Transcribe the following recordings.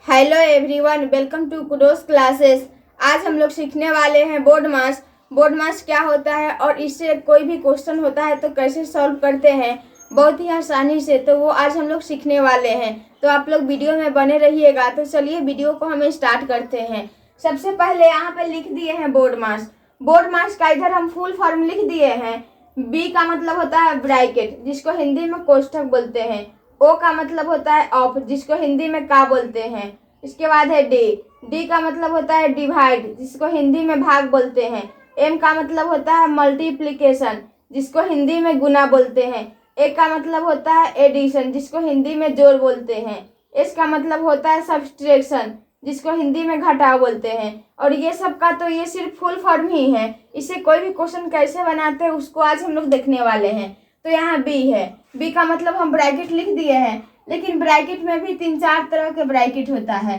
Hello everyone, welcome to Kudos classes. आज हम लोग सीखने वाले हैं बोर्ड मास। बोर्ड मास क्या होता है और इससे कोई भी क्वेश्चन होता है तो कैसे सॉल्व करते हैं बहुत ही आसानी से, तो वो आज हम लोग सीखने वाले हैं। तो आप लोग वीडियो में बने रहिएगा। तो चलिए वीडियो को हम स्टार्ट करते हैं। सबसे पहले यहाँ पे लिख दिए हैं बोर्ड मास। बोर्ड मास का इधर हम फुल फॉर्म लिख दिए हैं। बी का मतलब होता है ब्रैकेट, जिसको हिंदी में कोष्ठक बोलते हैं। ओ का मतलब होता है ऑफ, जिसको हिंदी में का बोलते हैं। इसके बाद है डी। डी का मतलब होता है डिवाइड, जिसको हिंदी में भाग बोलते हैं। एम का मतलब होता है मल्टीप्लिकेशन, जिसको हिंदी में गुना बोलते हैं। ए का मतलब होता है एडिशन, जिसको हिंदी में जोड़ बोलते हैं। एस का मतलब होता है सब्सट्रैक्शन, जिसको हिंदी में घटाव बोलते हैं। और ये सब का तो ये सिर्फ फुल फॉर्म ही है। इससे कोई भी क्वेश्चन कैसे बनाते हैं उसको आज हम लोग देखने वाले हैं। तो यहाँ बी है। बी का मतलब हम ब्रैकेट लिख दिए हैं, लेकिन ब्रैकेट में भी 3-4 तरह के ब्रैकेट होता है।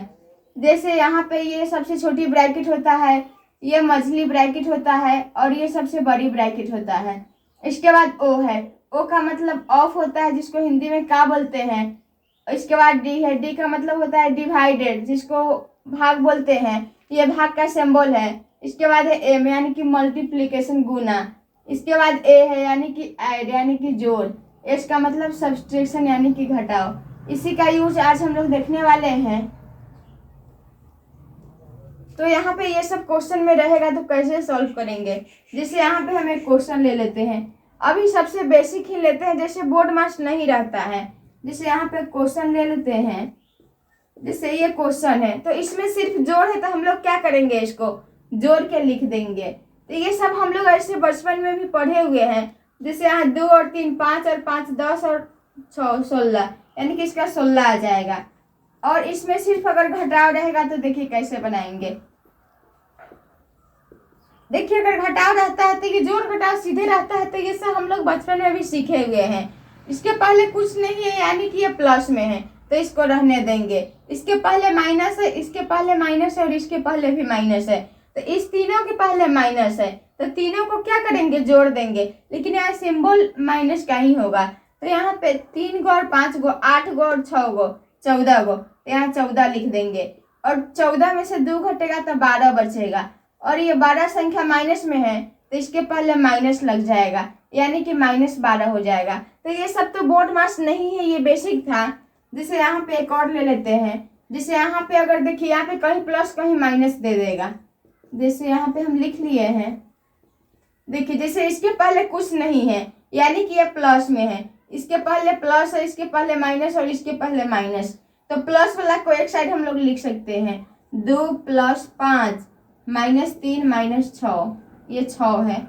जैसे यहाँ पे ये सबसे छोटी ब्रैकेट होता है, ये मझली ब्रैकेट होता है, और ये सबसे बड़ी ब्रैकेट होता है। इसके बाद ओ है। ओ का मतलब ऑफ होता है, जिसको हिंदी में का बोलते हैं। इसके बाद डी है। डी का मतलब होता है डिवाइडेड, जिसको भाग बोलते हैं। ये भाग का सिंबल है। इसके बाद है एम, यानी कि मल्टीप्लिकेशन, गुना। इसके बाद ए है, यानी कि ऐड, यानी कि जोड़। एस का मतलब सब्सट्रैक्शन, यानी कि घटाव। इसी का यूज आज हम लोग देखने वाले हैं। तो यहाँ पे ये सब क्वेश्चन में रहेगा, तो कैसे सॉल्व करेंगे। जैसे यहाँ पे हम एक क्वेश्चन ले लेते हैं। अभी सबसे बेसिक ही लेते हैं, जैसे बोर्ड मास नहीं रहता है। जैसे यहाँ पे क्वेश्चन ले लेते हैं। जैसे ये क्वेश्चन है, तो इसमें सिर्फ जोड़ है, तो हम लोग क्या करेंगे, इसको जोड़ के लिख देंगे। तो ये सब हम लोग ऐसे बचपन में भी पढ़े हुए हैं। जैसे यहाँ 2 और 3 5 और 5 10 और 6 16, यानी कि इसका 16 आ जाएगा। और इसमें सिर्फ अगर घटाव रहेगा तो देखिए कैसे बनाएंगे। देखिए अगर घटाव रहता है तो ये जोड़ घटाव सीधे रहता है, तो ये सब हम लोग बचपन में भी सीखे हुए हैं। इसके पहले कुछ नहीं है, यानी कि ये प्लस में है, तो इसको रहने देंगे। इसके पहले माइनस है, इसके पहले माइनस है, और इसके पहले भी माइनस है, तो इस तीनों के पहले माइनस है, तो तीनों को क्या करेंगे, जोड़ देंगे। लेकिन यहाँ सिंबल माइनस का ही होगा। तो यहाँ पे 3 गो और 5 गो, 8 गो और 6 गो, 14 गो, तो यहाँ 14 लिख देंगे। और 14 में से 2 घटेगा तो 12 बचेगा। और ये 12 संख्या माइनस में है, तो इसके पहले माइनस लग जाएगा, यानी कि -12 हो जाएगा। तो ये सब तो बोर्ड मास नहीं है, ये बेसिक था। जैसे यहाँ पे एक और ले लेते हैं। जैसे यहाँ पे अगर देखिए, यहाँ पे कहीं प्लस कहीं माइनस दे देगा। जैसे यहाँ पे हम लिख लिए हैं। देखिए जैसे इसके पहले कुछ नहीं है, यानी कि ये प्लस में है। इसके पहले प्लस है, इसके पहले माइनस, और इसके पहले माइनस। तो प्लस वाला को एक साइड हम लोग लिख सकते हैं। 2 + 5 -3 - 6, ये 6 है।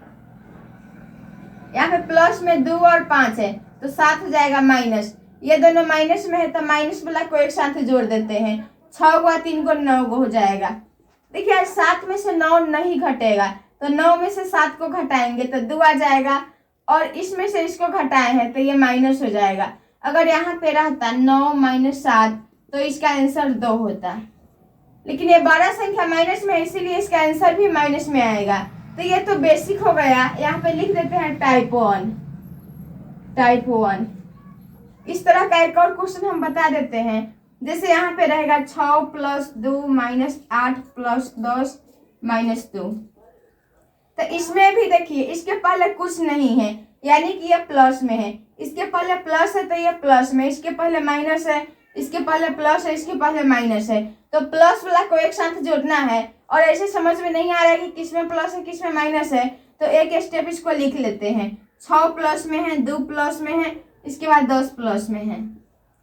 यहाँ पे प्लस में 2 और 5 है, तो 7 हो जाएगा माइनस। ये दोनों माइनस में है, तो माइनस वाला को एक साथ जोड़ देते हैं। 6 गो 3 गो 9 गो हो जाएगा। देखिए 7 में से 9 नहीं घटेगा, तो 9 में से 7 को घटाएंगे तो 2 आ जाएगा। और इसमें से इसको घटाए हैं तो ये माइनस हो जाएगा। अगर यहाँ पे रहता 9 - 7, तो इसका आंसर 2 होता। लेकिन ये 12 संख्या माइनस में है, इसीलिए इसका आंसर भी माइनस में आएगा। तो ये तो बेसिक हो गया। यहाँ पे लिख देते हैं टाइप 1। टाइप 1 इस तरह का एक और क्वेश्चन हम बता देते हैं। जैसे यहाँ पे रहेगा 6 + 2 - 8 + 10 - 2। तो इसमें भी देखिए, इसके पहले कुछ नहीं है, यानी कि ये प्लस में है। इसके पहले प्लस है तो ये प्लस में, इसके पहले माइनस है, इसके पहले प्लस है, इसके पहले माइनस है। तो प्लस वाला को एक साथ जोड़ना है। और ऐसे समझ में नहीं आ रहा है कि किसमें प्लस है किसमें माइनस है, तो एक स्टेप इसको लिख लेते हैं। 6 प्लस में है, 2 प्लस में है, इसके बाद 10 प्लस में है।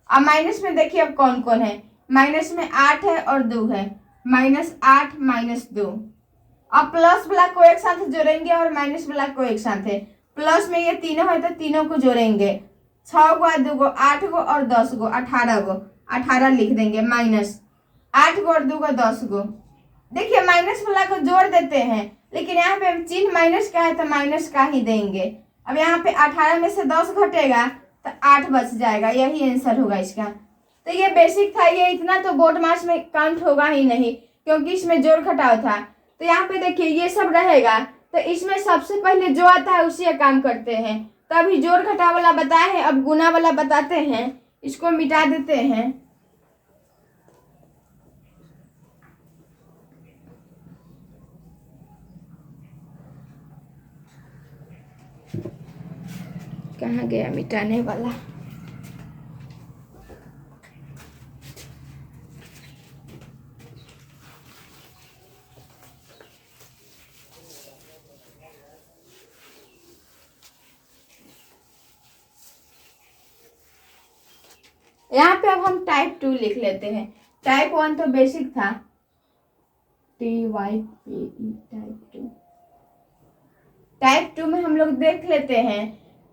अब माइनस में देखिए अब कौन कौन है। माइनस में 8 है और 2 है। -8 - 2। अब प्लस वाला को एक साथ जोड़ेंगे और माइनस वाला को एक साथ है। प्लस में ये तीनों है तो तीनों को जोड़ेंगे। 6 गो 2 गो 8 गो और 10 गो 18 गो, 18 लिख देंगे। माइनस 8 गो और 2 गो 10 गो। देखिए माइनस वाला को जोड़ देते हैं, लेकिन यहाँ पे चिन्ह माइनस का है तो माइनस का ही देंगे। अब यहाँ पे 18 में से 10 घटेगा तो 8 बच जाएगा, यही आंसर होगा इसका। तो ये बेसिक था, ये इतना तो बोर्ड मास में काउंट होगा ही नहीं, क्योंकि इसमें जोड़ घटाव था। तो यहाँ पे देखिए ये सब रहेगा, तो इसमें सबसे पहले जो आता है उसी का काम करते हैं। तो अभी जोड़ घटाव वाला बताए हैं, अब गुना वाला बताते हैं। इसको मिटा देते हैं। कहाँ गया मिटाने वाला। यहाँ पे अब हम टाइप 2 लिख लेते हैं। टाइप 1 तो बेसिक था, TYPE टाइप 2। टाइप 2 में हम लोग देख लेते हैं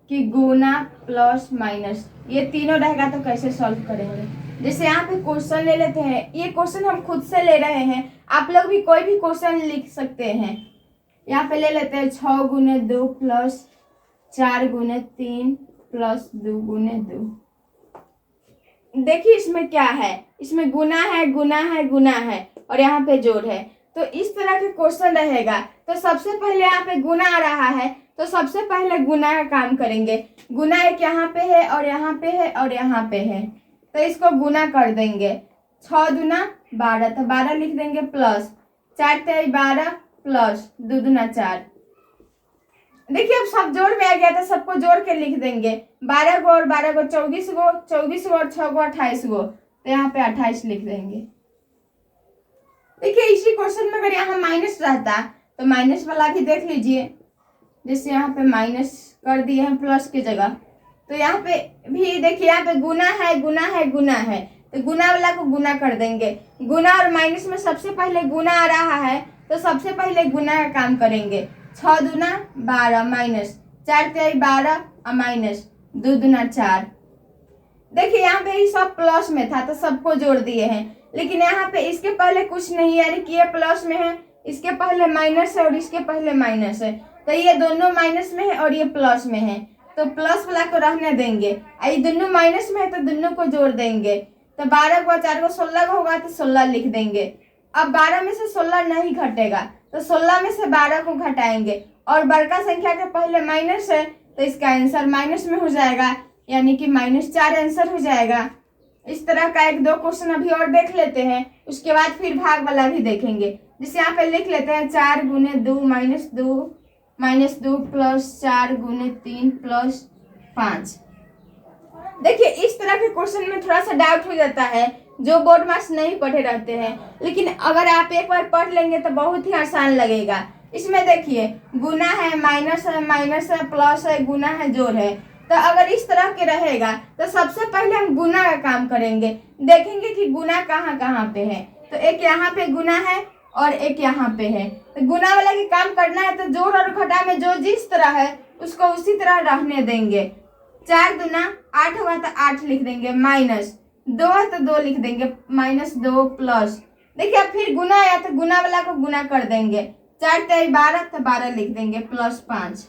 कि गुना प्लस माइनस ये तीनों रहेगा तो कैसे सॉल्व करेंगे। जैसे यहाँ पे क्वेश्चन ले लेते हैं, ये क्वेश्चन हम खुद से ले रहे हैं, आप लोग भी कोई भी क्वेश्चन लिख सकते हैं। यहाँ पे ले लेते हैं 6 गुने 2 प्लस 4 गुने 3 प्लस 2 गुने 2। देखिए इसमें क्या है, इसमें गुना है, गुना है, गुना है और यहाँ पे जोड़ है। तो इस तरह के क्वेश्चन रहेगा तो सबसे पहले यहाँ पे गुना आ रहा है तो सबसे पहले गुना का काम करेंगे। गुना एक यहाँ पे है और यहाँ पे है और यहाँ पे है, तो इसको गुना कर देंगे। 6 दूना 12 तो 12 लिख देंगे प्लस 4 तेई 12 प्लस 2 दूना 4। देखिए अब सब जोड़ में आ गया तो सबको जोड़ के लिख देंगे। 12 को और 12 को 24 को, 24 को और 6 को 28 को, तो यहाँ पे 28 लिख देंगे। देखिए इसी क्वेश्चन में अगर यहाँ माइनस रहता तो माइनस वाला भी देख लीजिए। जैसे यहाँ पे माइनस कर दिए हैं प्लस की जगह, तो यहाँ पे भी देखिए यहाँ पे गुना है, गुना है, गुना है, तो गुना वाला को गुना कर देंगे। गुना और माइनस में सबसे पहले गुना आ रहा है तो सबसे पहले गुना का काम करेंगे। 6 दूना 12 माइनस 4 तेई 12 और माइनस 2 दूना 4। देखिए यहाँ पे ये सब प्लस में था तो सबको जोड़ दिए हैं, लेकिन यहाँ पे इसके पहले कुछ नहीं, यानी कि ये प्लस में है, इसके पहले माइनस है और इसके पहले माइनस है, तो ये दोनों माइनस में है और ये प्लस में है, तो प्लस वाला को रहने देंगे। ये दोनों माइनस में है तो दोनों को जोड़ देंगे। तो 12 को 4 को 16 को होगा तो 16 लिख देंगे। अब 12 में से 16 नहीं घटेगा तो 16 में से 12 को घटाएंगे और बड़का संख्या के पहले माइनस है तो इसका आंसर माइनस में हो जाएगा, यानी कि -4 आंसर हो जाएगा। इस तरह का 1-2 क्वेश्चन अभी और देख लेते हैं, उसके बाद फिर भाग वाला भी देखेंगे। जिसे यहाँ पे लिख लेते हैं 4 गुने 2 माइनस 2 प्लस 4 गुने 3 प्लस 5। देखिए इस तरह के क्वेश्चन में थोड़ा सा डाउट हो जाता है, जो बोर्ड मार्क्स नहीं पढ़े रहते हैं, लेकिन अगर आप एक बार पढ़ लेंगे तो बहुत ही आसान लगेगा। इसमें देखिए गुना है, माइनस है, प्लस है, गुना है, जोड़ है। तो अगर इस तरह के रहेगा तो सबसे पहले हम गुना का काम करेंगे, देखेंगे कि गुना कहाँ कहाँ पे है। तो एक यहाँ पे गुना है और एक यहाँ पे है, तो गुना वाला की काम करना है तो जोड़ और घटा में जो जिस तरह है उसको उसी तरह रहने देंगे। 4 दूना 8 होगा तो 8 लिख देंगे, माइनस 2 है तो 2 लिख देंगे, -2 प्लस। देखिए अब फिर गुना आया तो गुना वाला को गुना कर देंगे। 4 तेई 12 तो 12 लिख देंगे प्लस 5।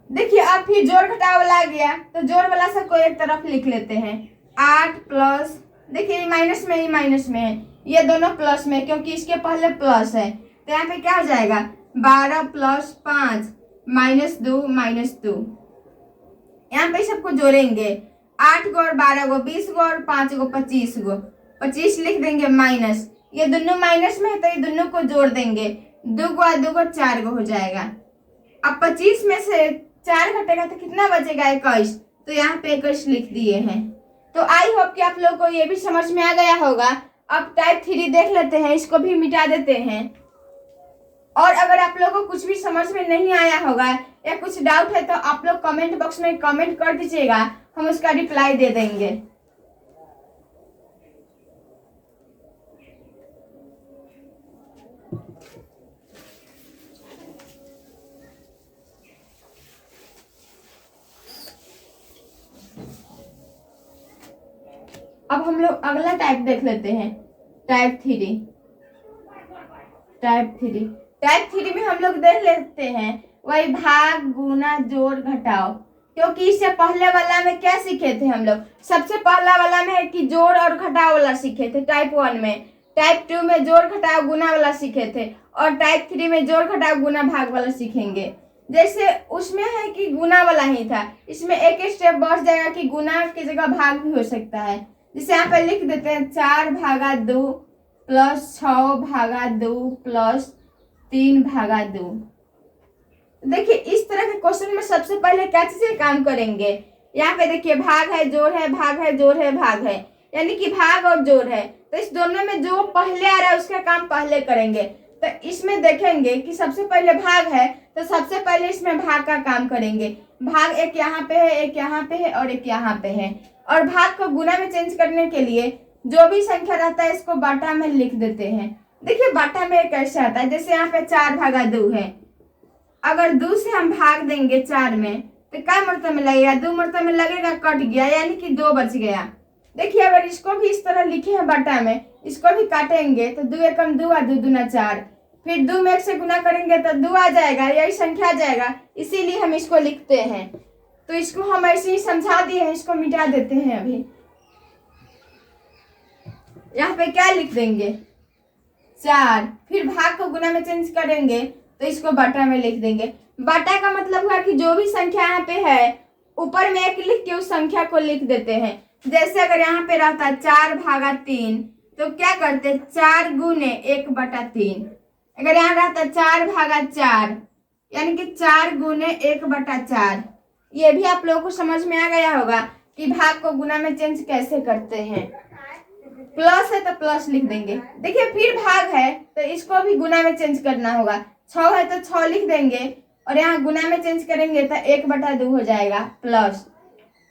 देखिए अब फिर जोड़ घटाव वाला आ गया तो जोड़ वाला से को एक तरफ लिख लेते हैं। 8 प्लस, देखिए माइनस में ही माइनस में है, ये दोनों प्लस में, क्योंकि इसके पहले प्लस है तो यहाँ पे क्या हो जाएगा 12 प्लस 5 -2 यहाँ पे सबको जोड़ेंगे। 8 को और 12 को 20 को और 5 को 25 को, 25 लिख देंगे माइनस, ये दोनों माइनस में है तो ये दोनों को जोड़ देंगे। 2 को 4 को हो जाएगा। अब 25 में से 4 घटेगा तो कितना बचेगा 21, तो यहाँ पे 21 लिख दिए हैं। तो आई होप कि आप लोगों को ये भी समझ में आ गया होगा। अब टाइप 3 देख लेते हैं, इसको भी मिटा देते हैं। और अगर आप लोगों को कुछ भी समझ में नहीं आया होगा या कुछ डाउट है तो आप लोग कमेंट बॉक्स में कमेंट कर दीजिएगा, हम उसका रिप्लाई दे देंगे। अब हम लोग अगला टाइप देख लेते हैं, टाइप 3। टाइप 3 में हम लोग देख लेते हैं वही भाग, गुना, जोड़, घटाव। क्योंकि इससे पहले वाला में क्या सीखे थे हम लोग, सबसे पहला वाला में है कि जोड़ और घटाव वाला सीखे थे टाइप 1 में। टाइप 2 में जोड़ घटाव गुना वाला सीखे थे और टाइप 3 में जोड़ घटाव गुना भाग वाला सीखेंगे। जैसे उसमें है कि गुना वाला ही था, इसमें एक स्टेप बढ़ जाएगा कि गुना की जगह भाग भी हो सकता है। जिसे यहाँ पे लिख देते हैं 4/2 प्लस 6/2 प्लस 3/2। देखिए इस तरह के क्वेश्चन में सबसे पहले क्या चीजें काम करेंगे, यहाँ पे देखिए भाग है, जोड़ है, भाग है, जोड़ है, भाग है, यानी कि भाग और जोड़ है, तो इस दोनों में जो पहले आ रहा है उसका काम पहले करेंगे। तो इसमें देखेंगे कि सबसे पहले भाग है, तो सबसे पहले इसमें भाग का काम करेंगे। भाग एक यहाँ पे है, एक यहाँ पे है और एक यहाँ पे है। और भाग को गुना में चेंज करने के लिए जो भी संख्या रहता है इसको बाटा में लिख देते हैं। देखिए बाटा में कैसे आता है, जैसे यहाँ पे 4/2 है, अगर 2 से हम भाग देंगे 4 में तो क्या मरतबे में लगेगा, 2 मरतबे में लगेगा, कट गया, यानी कि 2 बच गया। देखिए अगर इसको भी इस तरह लिखे हैं बाटा में, इसको भी काटेंगे तो 2 एकम 2 और 2 दूना 4, फिर 2 में 1 से गुना करेंगे तो 2 आ जाएगा, यही संख्या आ जाएगा, इसीलिए हम इसको लिखते हैं। तो इसको हम ऐसे ही समझा दिए हैं, इसको मिटा देते हैं। अभी यहाँ पे क्या लिख देंगे 4, फिर भाग को गुना में चेंज करेंगे तो इसको बाटा में लिख देंगे। बाटा का मतलब हुआ कि जो भी संख्या यहाँ पे है ऊपर में 1 लिख के उस संख्या को लिख देते हैं। जैसे अगर यहाँ पे रहता 4/3 तो क्या करते 4 गुने 1/3। अगर यहाँ रहता 4/4 यानी कि 4 गुने 1/4। ये भी आप लोगों को समझ में आ गया होगा कि भाग को गुना में चेंज कैसे करते हैं। प्लस है तो प्लस लिख देंगे। देखिए फिर भाग है तो इसको भी गुना में चेंज करना होगा। 6 है तो 6 लिख देंगे और यहाँ गुना में चेंज करेंगे तो 1/2 हो जाएगा। प्लस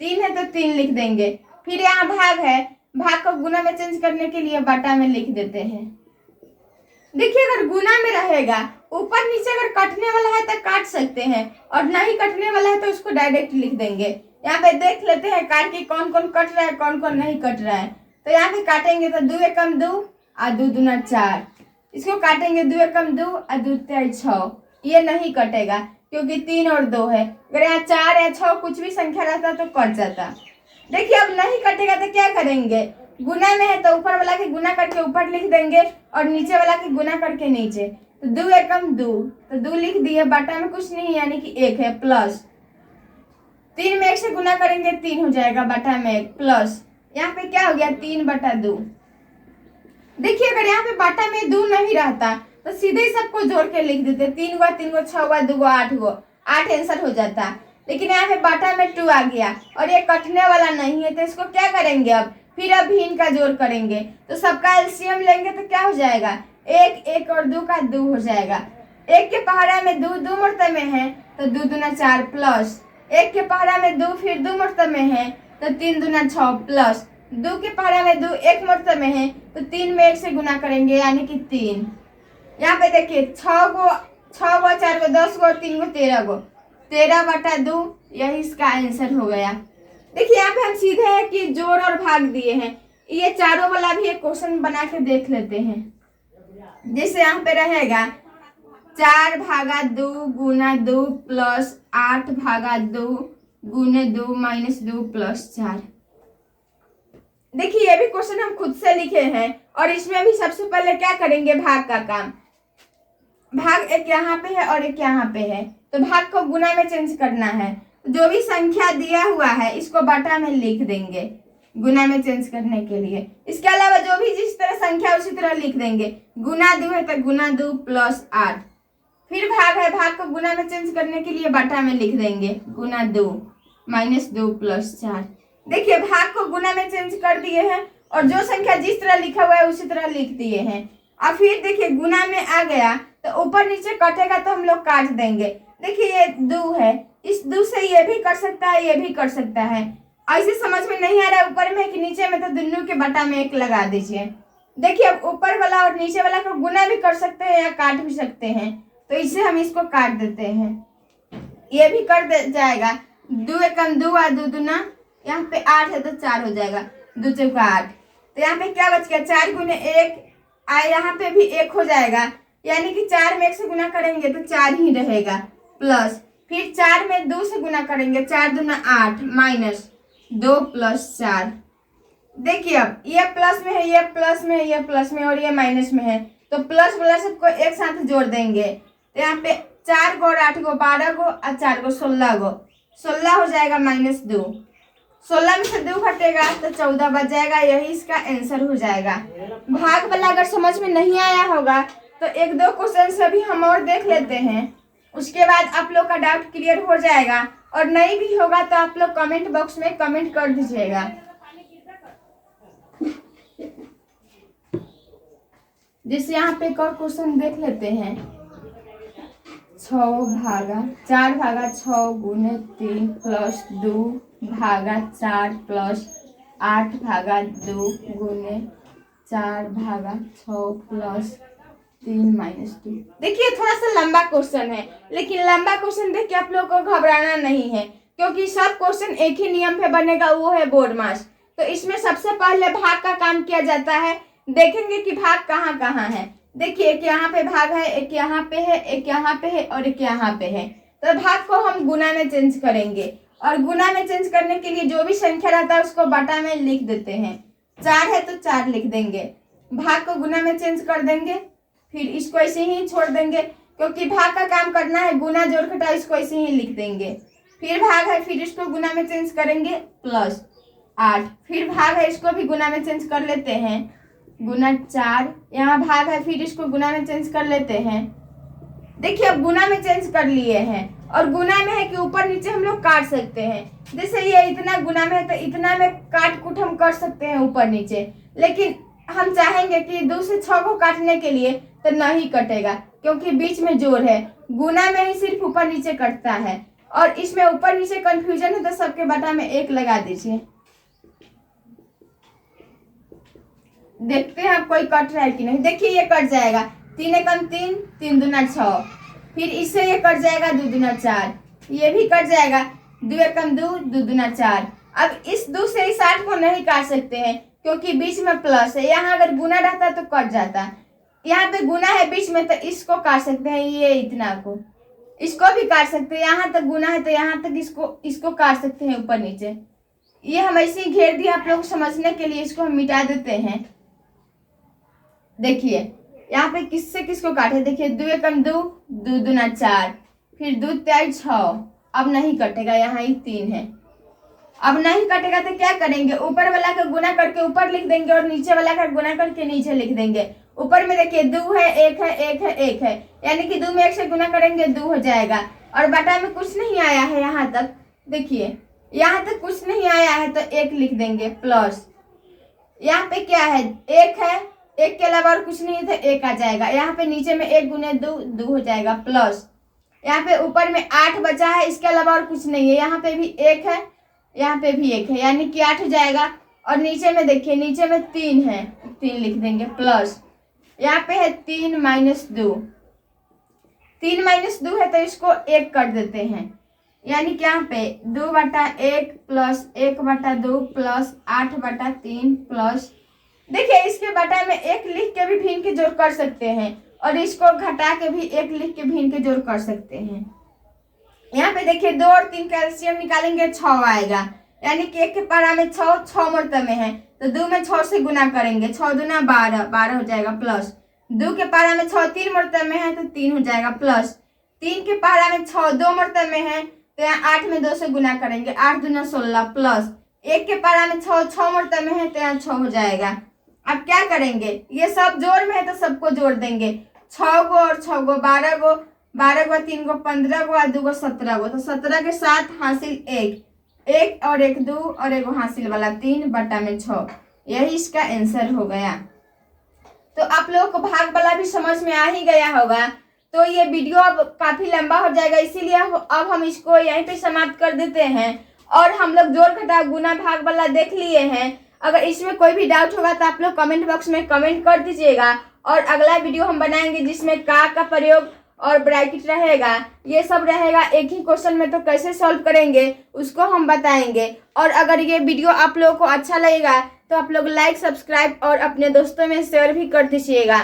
3 है तो 3 लिख देंगे। फिर यहाँ भाग है, भाग को गुना में चेंज करने के लिए बाटा में लिख देते हैं। देखिए अगर गुना में रहेगा, ऊपर नीचे अगर कटने वाला है तो काट सकते हैं और नहीं कटने वाला है तो उसको डायरेक्ट लिख देंगे। यहाँ पे देख लेते हैं काट के कौन कौन कट रहा है, कौन कौन नहीं कट रहा है। तो यहाँ पे काटेंगे तो 2 एकम 2 और 2 दूना 4। इसको काटेंगे 2 एकम 2 और 2 तिया 6। ये नहीं कटेगा क्योंकि 3 और 2 है। अगर यहाँ 4 या 6 कुछ भी संख्या रहता तो कट जाता। देखिए अब नहीं कटेगा तो क्या करेंगे, गुना में है तो ऊपर वाला के गुना करके ऊपर लिख देंगे और नीचे वाला के गुना करके नीचे। तो 2 एकम 2 तो 2 लिख दिए, बाटा में कुछ नहीं यानी कि 1 है। प्लस 3 में 1 से गुना करेंगे 3 हो जाएगा, बाटा में 1। प्लस यहाँ पे क्या हो गया 3/2। देखिए अगर यहाँ पे बाटा में 2 नहीं रहता तो सीधे ही सबको जोड़ के लिख देते, 3 गुआ 3 गो 6 गुआ 2 गो 8 गो, 8 आंसर हो जाता। लेकिन यहाँ पे बाटा में 2 आ गया और ये कटने वाला नहीं है तो इसको क्या करेंगे, अब फिर अब भी इनका जोड़ करेंगे तो सबका एलसीएम लेंगे तो क्या हो जाएगा 1, 1 और 2 का 2 हो जाएगा। 1 के पहाड़ा में 2 2 मरतबे में है तो 2 दूना 4। प्लस 1 के पहाड़ा में 2 फिर 2 मरतबे में है तो 3 दूना 6। प्लस 2 के पहाड़ा में 2 1 मरतबे में है तो 3 में 1 से गुना करेंगे यानी कि 3। यहाँ पे देखिए 6 गो 4 गो 10 गो 3 गो 13 गो, 13/2 यही इसका आंसर हो गया। देखिए यहाँ पे हम सीधे है कि जोड़ और भाग दिए हैं। ये चारों वाला भी एक क्वेश्चन बना के देख लेते हैं। जैसे यहाँ पे रहेगा 4/2 गुना 2 प्लस 8/2 गुने 2 माइनस 2 प्लस 4। देखिए ये भी क्वेश्चन हम खुद से लिखे हैं और इसमें भी सबसे पहले क्या करेंगे, भाग का काम। भाग एक यहाँ पे है और एक यहाँ पे है तो भाग को गुना में चेंज करना है। जो भी संख्या दिया हुआ है इसको बाटा में लिख देंगे गुना में चेंज करने के लिए। इसके अलावा जो भी जिस तरह संख्या उसी तरह लिख देंगे। गुना 2 है तो गुना 2 प्लस 8। फिर भाग है, भाग को गुना में चेंज करने के लिए बाटा में लिख देंगे गुना 2 माइनस 2 प्लस 4। देखिए भाग को गुना में चेंज कर दिए हैं और जो संख्या जिस तरह लिखा हुआ है उसी तरह लिख दिए हैं। अब फिर देखिए गुना में आ गया तो ऊपर नीचे कटेगा तो हम लोग काट देंगे। देखिए ये 2 है, इस 2 से ये भी कर सकता है, ये भी कर सकता है। ऐसे समझ में नहीं आ रहा है ऊपर में कि नीचे में, तो दोनों के बटा में 1 लगा दीजिए। देखिए अब ऊपर वाला और नीचे वाला को गुना भी कर सकते हैं या काट भी सकते हैं, तो इससे हम इसको काट देते हैं। ये भी कर जाएगा 2 एकम 2 और 2 दूना, यहाँ पे 8 है तो 4 हो जाएगा, 2 चौका 8। तो यहाँ पे क्या बच गया 4 गुने 1, यहाँ पे भी 1 हो जाएगा, यानी कि 4 में 1 से गुना करेंगे तो 4 ही रहेगा। प्लस फिर 4 में 2 से गुना करेंगे, 4 दूना 8 माइनस 2 प्लस 4। देखिए अब ये प्लस में है, ये प्लस में है, ये प्लस में और ये माइनस में है, तो प्लस वाला सबको एक साथ जोड़ देंगे। तो यहाँ पे 4 गो और 8 गो 12 गो और 4 गो 16 गो, 16 हो जाएगा माइनस 2। 16 में से 2 घटेगा तो 14 बच जाएगा, यही इसका आंसर हो जाएगा। भाग वाला अगर समझ में नहीं आया होगा तो 1-2 क्वेश्चन से भी हम और देख लेते हैं। उसके बाद आप लोग का डाउट क्लियर हो जाएगा। और नहीं भी होगा तो आप लोग कमेंट बॉक्स में कमेंट कर दीजिएगा। जैसे यहाँ पे एक और क्वेश्चन देख लेते हैं। 4 भागा 6 गुने 3 प्लस 2 भागा 4 प्लस 8 भागा 2 गुने 4 भागा 6 प्लस 3 माइनस 2। देखिए थोड़ा सा लंबा क्वेश्चन है, लेकिन लंबा क्वेश्चन देख के आप लोगों को घबराना नहीं है, क्योंकि सब क्वेश्चन एक ही नियम पे बनेगा, वो है बोर्ड मास। तो इसमें सबसे पहले भाग का काम किया जाता है। देखेंगे कि भाग कहाँ कहाँ है। देखिए एक यहाँ पे भाग है, एक यहाँ पे है, एक यहाँ पे है और एक यहाँ पे है। तो भाग को हम गुना में चेंज करेंगे, और गुना में चेंज करने के लिए जो भी संख्या रहता है उसको बटा में लिख देते हैं। 4 है तो 4 लिख देंगे, भाग को गुना में चेंज कर देंगे, फिर इसको ऐसे ही छोड़ देंगे, क्योंकि भाग का काम करना है, गुना जोड़ घटा इसको ऐसे ही लिख देंगे। फिर भाग है, फिर इसको गुना में चेंज करेंगे प्लस 8, फिर भाग है, इसको भी गुना में चेंज कर लेते हैं, गुना 4। यहाँ भाग है, फिर इसको गुना में चेंज कर लेते हैं। देखिए अब गुना में चेंज कर लिए हैं, और गुना में है कि ऊपर नीचे हम लोग काट सकते हैं। जैसे ये इतना गुना में है तो इतना में काट कुट हम कर सकते हैं ऊपर नीचे, लेकिन हम चाहेंगे कि 2 से 6 को काटने के लिए तो नहीं कटेगा, क्योंकि बीच में जोड़ है। गुना में ही सिर्फ ऊपर नीचे कटता है, और इसमें ऊपर नीचे कंफ्यूजन है तो सबके बटा में 1 लगा दीजिए। देखते हैं अब कोई कट रहा है कि नहीं। देखिए ये कट जाएगा, 3 एकम 3, 3 दूना 6, फिर इससे ये कट जाएगा 2 दूना 4, ये भी कट जाएगा 2 एकम 2, 2 दूना 4। अब इस 2 से इस 8 को नहीं काट सकते हैं, क्योंकि बीच में प्लस है। यहाँ अगर गुना रहता तो कट जाता, यहाँ पे गुना है बीच में तो इसको काट सकते हैं, ये इतना को, इसको भी काट सकते हैं। यहाँ तक गुना है तो यहाँ तक इसको काट सकते हैं ऊपर नीचे। ये हम ऐसे ही घेर दिया आप लोग समझने के लिए, इसको हम मिटा देते हैं। देखिए यहाँ पे किससे किसको काटे, देखिए 2 एकम 2, 2 दूना 4, फिर 2 3 6, अब नहीं कटेगा, यहाँ ही 3 है। अब नहीं कटेगा तो क्या करेंगे, ऊपर वाला का गुना करके ऊपर लिख देंगे, और नीचे वाला का गुना करके नीचे लिख देंगे। ऊपर में देखिए 2 है, 1 है, 1 है, 1 है, यानी कि 2 में 1 से गुना करेंगे 2 हो जाएगा। और बटा में कुछ नहीं आया है यहाँ तक, देखिए यहाँ तक कुछ नहीं आया है तो 1 लिख देंगे प्लस। यहाँ पे क्या है, 1 है, 1 के अलावा और कुछ नहीं तो 1 आ जाएगा। यहाँ पे नीचे में 1 गुने 2, 2 हो जाएगा प्लस। यहाँ पे ऊपर में 8 बचा है, इसके अलावा और कुछ नहीं है। यहाँ पे भी 1 है, यहाँ पे भी 1 है, यानी कि 8 हो जाएगा। और नीचे में देखिए, नीचे में 3 है, 3 लिख देंगे प्लस। यहाँ पे है 3 माइनस 2, 3 माइनस 2 है तो इसको 1 कर देते हैं, यानी कि यहाँ पे 2/1 प्लस 1/2 प्लस 8/3 प्लस। देखिए इसके बटा में 1 लिख के भी भिन्न के जोड़ कर सकते हैं, और इसको घटा के भी 1 लिख के भिन्न के जोड़ कर सकते हैं। यहाँ पे देखिए 2 और 3 का एलसीएम निकालेंगे 6 आएगा, यानी कि 1 के पारा में 6 मरतबे है तो 2 में 6 से गुना करेंगे, 6 दूना 12, 12 हो जाएगा प्लस। 2 के पारा में 6 3 मरतबे में है तो 3 हो जाएगा प्लस। 3 के पारा में 6 2 मरतबे में है तो यहाँ 8 में 2 से गुना करेंगे, 8 दूना 16 प्लस। 1 के पारा में 6 मरतबे में है तो यहाँ 6 हो जाएगा। अब क्या करेंगे, ये सब जोड़ में है तो सबको जोड़ देंगे, 6 को और 6 को 12 को, 12 को 3 को 15 को और 2 को 17 को, तो 17 के साथ हासिल 1 और 1 2 और 1 हासिल वाला 3 बटा में 6। यही इसका आंसर हो गया। तो आप लोगों को भाग वाला भी समझ में आ ही गया होगा। तो ये वीडियो अब काफी लंबा हो जाएगा, इसीलिए अब हम इसको यहीं पे समाप्त कर देते हैं। और हम लोग जोड़ घटाव गुना भाग वाला देख लिए हैं। अगर इसमें कोई भी डाउट होगा तो आप लोग कमेंट बॉक्स में कमेंट कर दीजिएगा, और अगला वीडियो हम बनाएंगे जिसमें का प्रयोग और ब्रैकेट रहेगा, ये सब रहेगा एक ही क्वेश्चन में, तो कैसे सॉल्व करेंगे उसको हम बताएंगे। और अगर ये वीडियो आप लोगों को अच्छा लगेगा तो आप लोग लाइक, सब्सक्राइब और अपने दोस्तों में शेयर भी कर दीजिएगा।